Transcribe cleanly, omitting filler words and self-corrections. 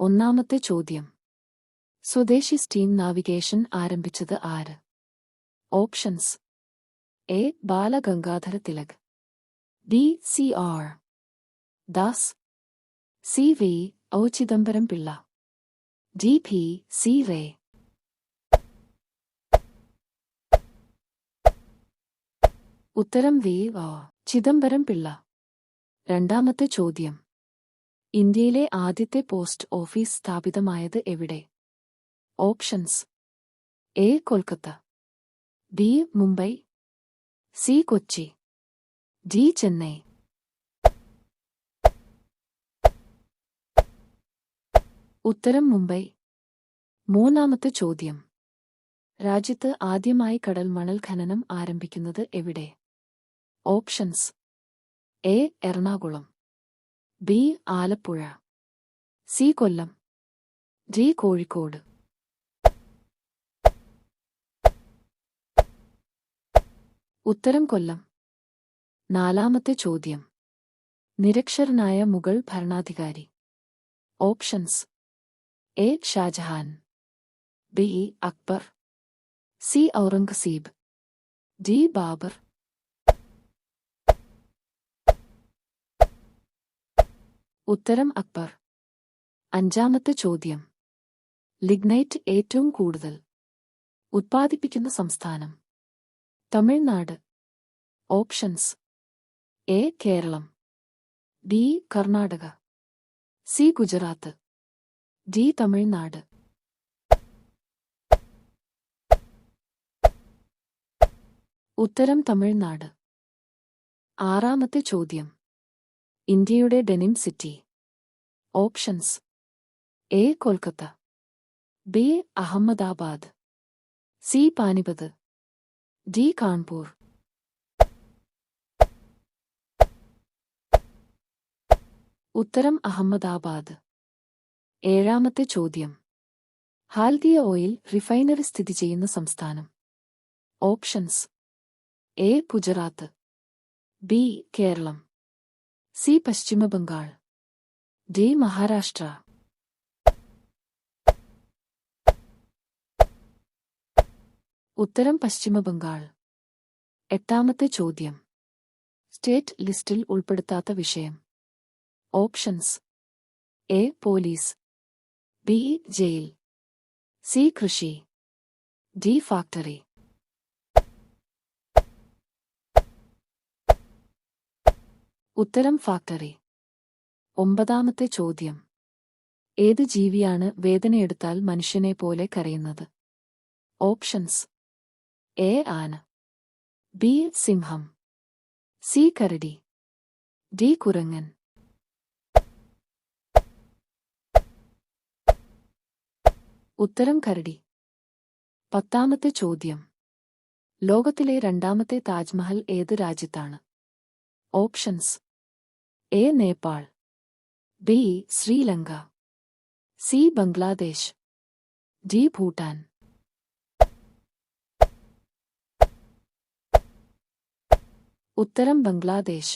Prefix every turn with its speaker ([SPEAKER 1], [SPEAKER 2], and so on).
[SPEAKER 1] ഒന്നാമത്തെ ചോദ്യം. സ്വദേശി സ്റ്റീം നാവിഗേഷൻ ആരംഭിച്ചത് ആര്? Options: A. Balagangadhara Tilak, B. C. R. Das, C. V. O. Chidambaram Pillai, D. P. C. Ray. ഉത്തരം വി. ഒ. ചിദംബരം പിള്ള. രണ്ടാമത്തെ ചോദ്യം. ഇന്ത്യയിലെ ആദ്യത്തെ പോസ്റ്റ് ഓഫീസ് സ്ഥാപിതമായത് എവിടെ? Options: A. Kolkata, B. Mumbai, C. Kochi, D. Chennai. ഉത്തരം മുംബൈ. മൂന്നാമത്തെ ചോദ്യം. രാജ്യത്ത് ആദ്യമായി കടൽ മണൽ ഖനനം ആരംഭിക്കുന്നത് എവിടെ? Options: A. Ernakulam, B. Alappuzha, C. Kollam, D. Kozhikode. ഉത്തരം കൊല്ലം. നാലാമത്തെ ചോദ്യം. നിരക്ഷരനായ മുഗൾ ഭരണാധികാരി. Options: A. Shahjahan, B. Akbar, C. Aurangzeb, D. Babur. ഉത്തരം അക്ബർ. അഞ്ചാമത്തെ ചോദ്യം. ലിഗ്നൈറ്റ് ഏറ്റവും കൂടുതൽ ഉത്പാദിപ്പിക്കുന്ന സംസ്ഥാനം? Tamil Nadu. Options: A. Keralam, B. Karnataka, C. Gujarat, D. Tamil Nadu. ഉത്തരം തമിഴ്നാട്. ആറാമത്തെ ചോദ്യം. ഇന്ത്യയുടെ denim city. Options: A. Kolkata, B. Ahmedabad, C. Panipat, D. Kanpur. ഉത്തരം അഹമ്മദാബാദ്. ഏഴാമത്തെ ചോദ്യം. ഹാൽദിയ ഓയിൽ റിഫൈനറി സ്ഥിതി ചെയ്യുന്ന സംസ്ഥാനം? Options: A. Gujarat, B. Keralam, C. Paschima Bengal, D. Maharashtra. ഉത്തരം പശ്ചിമ ബംഗാൾ. എട്ടാമത്തെ ചോദ്യം. സ്റ്റേറ്റ് ലിസ്റ്റിൽ ഉൾപ്പെടുത്താത്ത വിഷയം? Options: A. Police, B. Jail, C. കൃഷി, ഡി. ഫാക്ടറി. ഉത്തരം ഫാക്ടറി. ഒമ്പതാമത്തെ ചോദ്യം. ഏത് ജീവിയാണ് വേദനയെടുത്താൽ മനുഷ്യനെ പോലെ കരയുന്നത്? Options: A. ആന, ബി. സിംഹം, സി. കരടി, ഡി. കുരങ്ങൻ. ഉത്തരം കരടി. പത്താമത്തെ ചോദ്യം. ലോകത്തിലെ രണ്ടാമത്തെ താജ്മഹൽ ഏത് രാജ്യത്താണ്? Options: A. Nepal, B. Sri Lanka, C. Bangladesh, D. Bhutan. ഉത്തരം ബംഗ്ലാദേശ്.